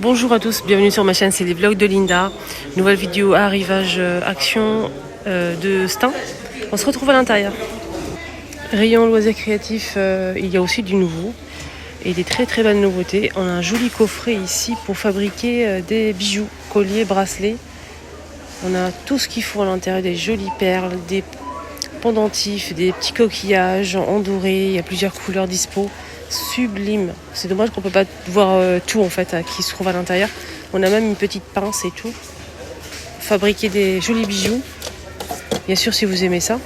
Bonjour à tous, bienvenue sur ma chaîne, c'est les vlogs de Linda. Nouvelle vidéo arrivage action de Stein. On se retrouve à l'intérieur. Rayon loisirs créatifs, il y a aussi du nouveau et des très très belles nouveautés. On a un joli coffret ici pour fabriquer des bijoux, colliers, bracelets. On a tout ce qu'il faut à l'intérieur, des jolies perles, des pendentifs, des petits coquillages en doré. Il y a plusieurs couleurs dispo. Sublime. C'est dommage qu'on peut pas voir tout en fait qui se trouve à l'intérieur. On a même une petite pince et tout. Fabriquer des jolis bijoux. Bien sûr si vous aimez ça.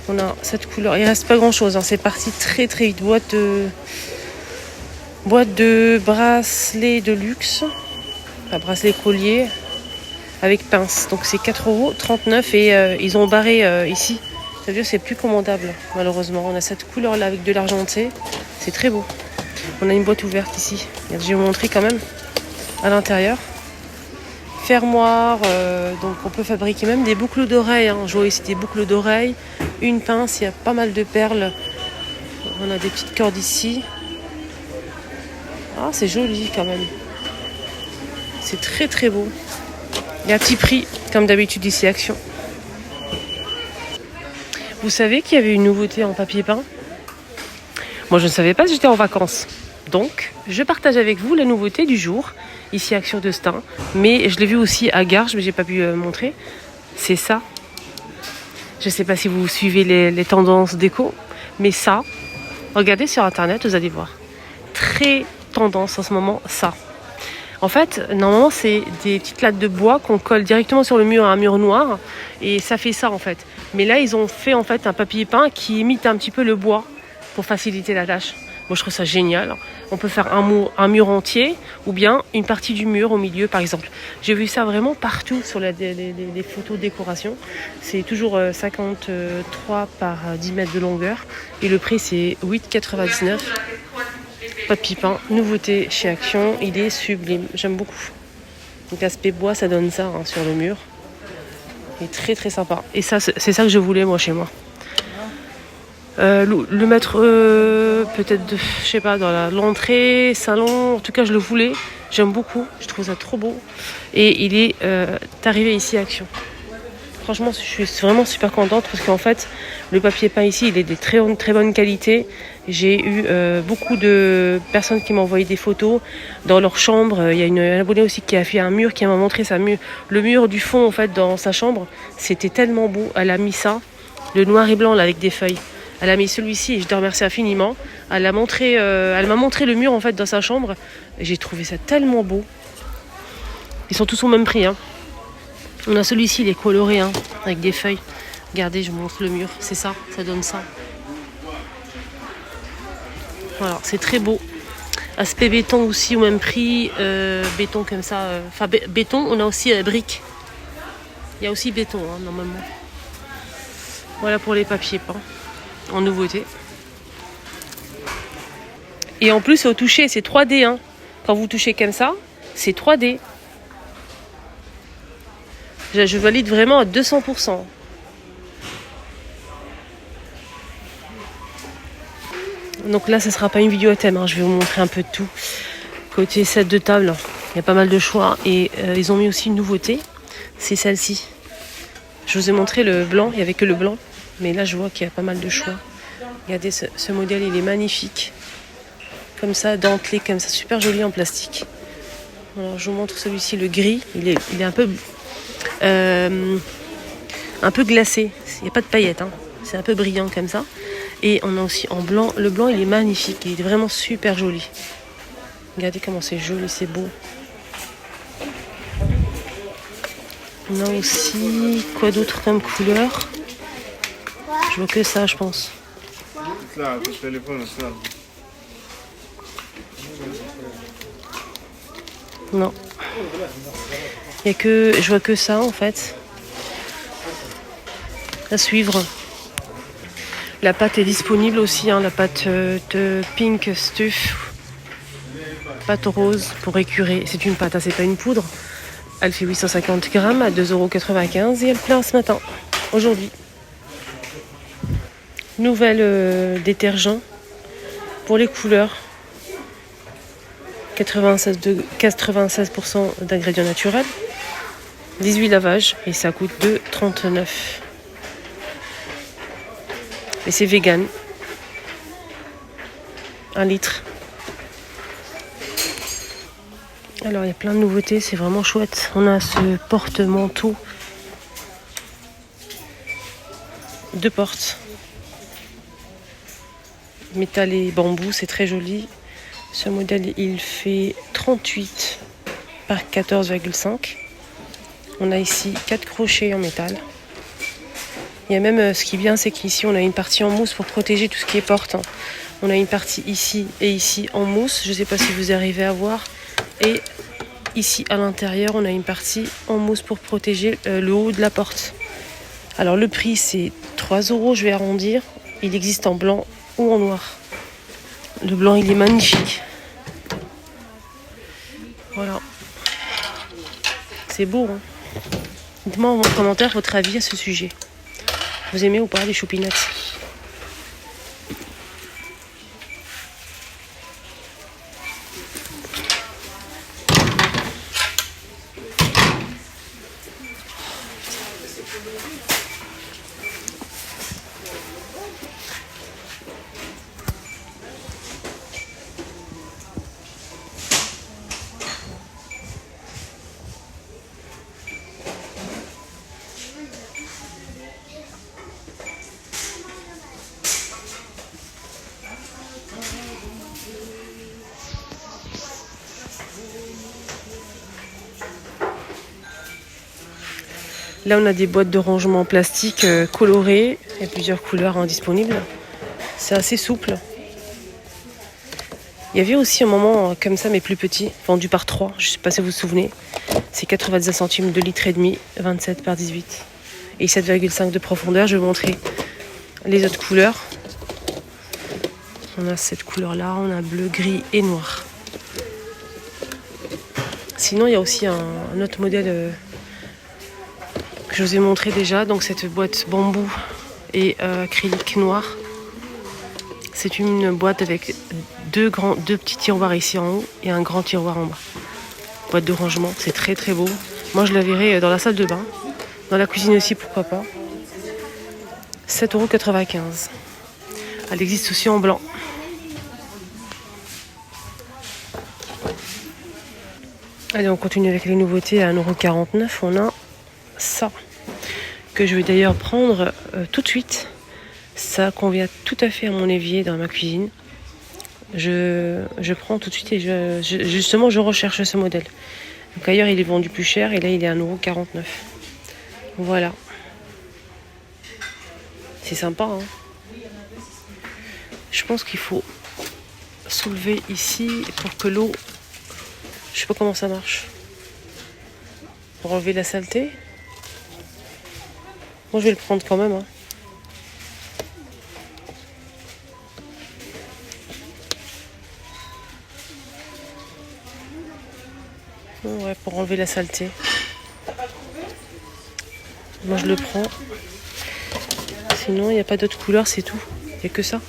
On a cette couleur. Il reste pas grand chose. C'est parti très très vite. Boîte de bracelets de luxe. Enfin, bracelet collier avec pince. Donc c'est 4,39 € et ils ont barré ici. C'est-à-dire c'est plus commandable malheureusement. On a cette couleur là avec de l'argenté. C'est très beau. On a une boîte ouverte ici. Je vais vous montrer quand même à l'intérieur. Fermoir. Donc on peut fabriquer même des boucles d'oreilles. Je vois ici des boucles d'oreilles. Une pince. Il y a pas mal de perles. On a des petites cordes ici. Ah c'est joli quand même. C'est très très beau. Il y a un petit prix comme d'habitude ici Action. Vous savez qu'il y avait une nouveauté en papier peint? Moi, je ne savais pas, j'étais en vacances. Donc, je partage avec vous la nouveauté du jour, ici Action de Stein. Mais je l'ai vu aussi à Garges, mais je n'ai pas pu montrer. C'est ça. Je ne sais pas si vous suivez les tendances déco, mais ça, regardez sur Internet, vous allez voir. Très tendance en ce moment, ça. En fait, normalement, c'est des petites lattes de bois qu'on colle directement sur le mur, un mur noir. Et ça fait ça, en fait. Mais là, ils ont fait, en fait, un papier peint qui imite un petit peu le bois pour faciliter la tâche. Moi, je trouve ça génial. On peut faire un mur entier ou bien une partie du mur au milieu, par exemple. J'ai vu ça vraiment partout sur les photos de décoration. C'est toujours 53 par 10 mètres de longueur. Et le prix, c'est 8,99 €. Papier peint, nouveauté chez Action, il est sublime, j'aime beaucoup. Donc l'aspect bois, ça donne ça sur le mur. Il est très très sympa. Et ça, c'est ça que je voulais moi chez moi. Le mettre peut-être, je sais pas, dans l'entrée, salon. En tout cas, je le voulais. J'aime beaucoup. Je trouve ça trop beau. Et il est arrivé ici à Action. Franchement, je suis vraiment super contente parce qu'en fait, le papier peint ici, il est de très bonne qualité. J'ai eu beaucoup de personnes qui m'ont envoyé des photos dans leur chambre. Il y a une abonnée aussi qui a fait un mur, qui m'a montré le mur du fond en fait dans sa chambre. C'était tellement beau. Elle a mis ça, le noir et blanc là avec des feuilles. Elle a mis celui-ci et je te remercie infiniment. Elle m'a montré le mur en fait dans sa chambre. Et j'ai trouvé ça tellement beau. Ils sont tous au même prix. On a celui-ci, il est coloré avec des feuilles. Regardez, je vous montre le mur. C'est ça, ça donne ça. Voilà, c'est très beau. Aspect béton aussi au même prix. Béton comme ça. Enfin, béton, on a aussi briques. Il y a aussi béton, normalement. Voilà pour les papiers peints. En nouveauté. Et en plus, au toucher, c'est 3D. Quand vous touchez comme ça, c'est 3D. Je valide vraiment à 200%. Donc là, ce ne sera pas une vidéo à thème. Je vais vous montrer un peu de tout. Côté set de table, il y a pas mal de choix. Et ils ont mis aussi une nouveauté. C'est celle-ci. Je vous ai montré le blanc. Il n'y avait que le blanc. Mais là, je vois qu'il y a pas mal de choix. Regardez, ce modèle, il est magnifique. Comme ça, dentelé, comme ça. Super joli en plastique. Alors, je vous montre celui-ci, le gris. Il est un peu glacé. Il n'y a pas de paillettes. C'est un peu brillant comme ça. Et on a aussi en blanc. Le blanc, il est magnifique. Il est vraiment super joli. Regardez comment c'est joli, c'est beau. On a aussi quoi d'autre comme couleur? Je vois que ça, je pense. Non. Je vois que ça en fait. À suivre. La pâte est disponible aussi, la pâte de Pink Stuff. Pâte rose pour écurer. C'est une pâte, c'est pas une poudre. Elle fait 850 grammes à 2,95 € et elle plein ce matin, aujourd'hui. Nouvelle détergent pour les couleurs. 96% d'ingrédients naturels, 18 lavages et ça coûte 2,39. Et c'est vegan. 1 litre. Alors il y a plein de nouveautés, c'est vraiment chouette. On a ce porte-manteau. 2 portes. Métal et bambou, c'est très joli. Ce modèle, il fait 38 par 14,5. On a ici 4 crochets en métal. Il y a même, ce qui est bien, c'est qu'ici, on a une partie en mousse pour protéger tout ce qui est porte. On a une partie ici et ici en mousse. Je ne sais pas si vous arrivez à voir. Et ici, à l'intérieur, on a une partie en mousse pour protéger le haut de la porte. Alors, le prix, c'est 3 €. Je vais arrondir. Il existe en blanc ou en noir. Le blanc, il est magnifique. Voilà. C'est beau, hein. Dites-moi en commentaire votre avis à ce sujet. Vous aimez ou pas les choupinettes? Là, on a des boîtes de rangement en plastique colorées. Il y a plusieurs couleurs disponibles. C'est assez souple. Il y avait aussi un moment comme ça, mais plus petit, vendu par 3. Je ne sais pas si vous vous souvenez. C'est 90 centimes, 2 litres et demi, 27 par 18. Et 7,5 de profondeur. Je vais vous montrer les autres couleurs. On a cette couleur-là. On a bleu, gris et noir. Sinon, il y a aussi un autre modèle que je vous ai montré déjà. Donc cette boîte bambou et acrylique noir. C'est une boîte avec deux petits tiroirs ici en haut et un grand tiroir en bas. Boîte de rangement, c'est très très beau. Moi je la verrai dans la salle de bain. Dans la cuisine aussi, pourquoi pas. 7,95 €. Elle existe aussi en blanc. Allez, on continue avec les nouveautés. À 1,49 €, on a ça. Que je vais d'ailleurs prendre tout de suite. Ça convient tout à fait à mon évier dans ma cuisine. Je prends tout de suite et justement je recherche ce modèle. Donc ailleurs il est vendu plus cher et là il est à 1,49 €. Voilà. C'est sympa, hein. Je pense qu'il faut soulever ici pour que l'eau... Je sais pas comment ça marche. Pour enlever la saleté. Moi je vais le prendre quand même, hein. Ouais, pour enlever la saleté. Moi je le prends. Sinon il n'y a pas d'autre couleur, c'est tout. Il n'y a que ça.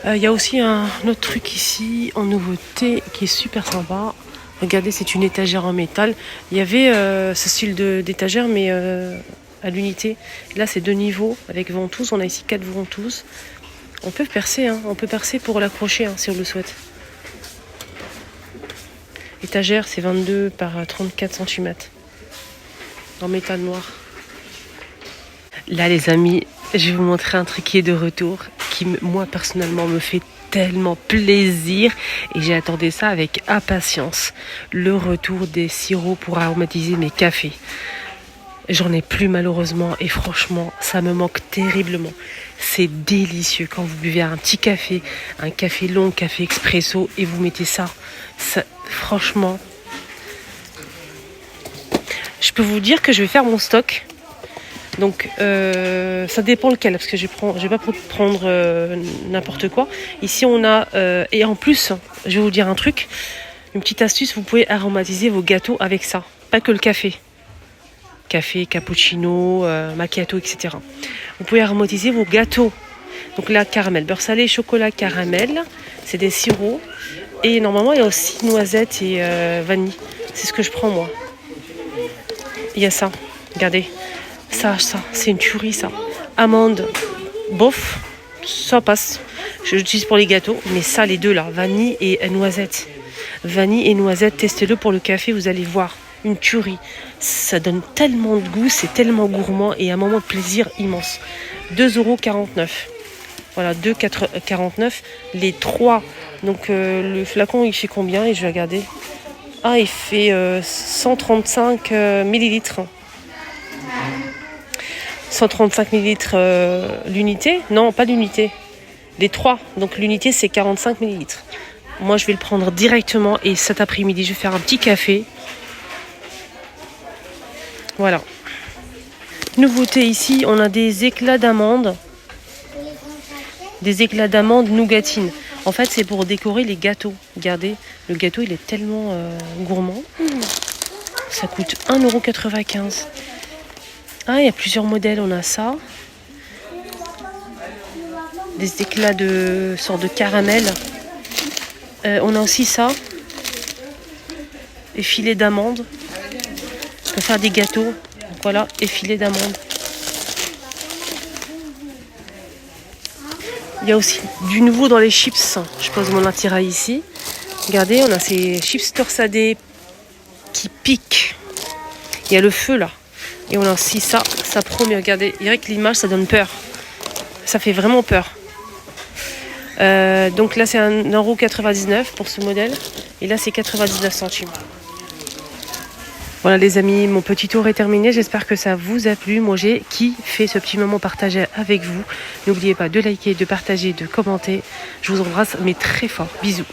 Il y a aussi un autre truc ici en nouveauté qui est super sympa. Regardez, c'est une étagère en métal. Il y avait ce style d'étagère mais à l'unité. Là c'est 2 niveaux avec ventouse. On a ici 4 ventouses. On peut percer, hein. On peut percer pour l'accrocher, hein, si on le souhaite. Étagère, c'est 22 par 34 cm. En métal noir. Là, les amis, je vais vous montrer un truc qui est de retour, qui, moi, personnellement, me fait tellement plaisir. Et j'ai attendu ça avec impatience. Le retour des sirops pour aromatiser mes cafés. J'en ai plus, malheureusement. Et franchement, ça me manque terriblement. C'est délicieux quand vous buvez un petit café, un café long, café expresso, et vous mettez ça. Franchement, je peux vous dire que je vais faire mon stock. Donc ça dépend lequel, parce que je vais pas prendre n'importe quoi. Ici on a et en plus, je vais vous dire un truc, une petite astuce, vous pouvez aromatiser vos gâteaux avec ça, pas que le café. Café, cappuccino, macchiato, etc. Vous pouvez aromatiser vos gâteaux. Donc là, caramel, beurre salé, chocolat, caramel, c'est des sirops. Et normalement, il y a aussi noisette et vanille. C'est ce que je prends, moi. Il y a ça. Regardez. Ça, c'est une tuerie, ça. Amande, bof, ça passe. Je l'utilise pour les gâteaux. Mais ça, les deux, là, vanille et noisette. Vanille et noisette, testez-le pour le café, vous allez voir. Une tuerie. Ça donne tellement de goût, c'est tellement gourmand et un moment de plaisir immense. 2,49 €. Voilà, 2,49 €. Les 3. Donc le flacon, il fait combien? Et je vais regarder. Ah, il fait 135 millilitres. 135 millilitres l'unité. Non, pas l'unité. Les 3. Donc l'unité, c'est 45 millilitres. Moi, je vais le prendre directement et cet après-midi, je vais faire un petit café. Voilà. Nouveauté ici, on a des éclats d'amandes. Des éclats d'amandes nougatine. En fait, c'est pour décorer les gâteaux. Regardez, le gâteau, il est tellement gourmand. Ça coûte 1,95 €. Ah, il y a plusieurs modèles. On a ça. Des éclats de sorte de caramel. On a aussi ça. Effilé d'amandes. On peut faire des gâteaux. Donc voilà, effilé d'amandes. Il y a aussi du nouveau dans les chips. Je pose mon attirail ici. Regardez, on a ces chips torsadés qui piquent. Il y a le feu là. Et on a aussi ça promet. Regardez, il dirait que l'image, ça donne peur. Ça fait vraiment peur. Donc là, c'est 1,99 € pour ce modèle. Et là, c'est 99 centimes. Voilà les amis, mon petit tour est terminé. J'espère que ça vous a plu. Moi, j'ai kiffé ce petit moment partagé avec vous. N'oubliez pas de liker, de partager, de commenter. Je vous embrasse, mais très fort. Bisous.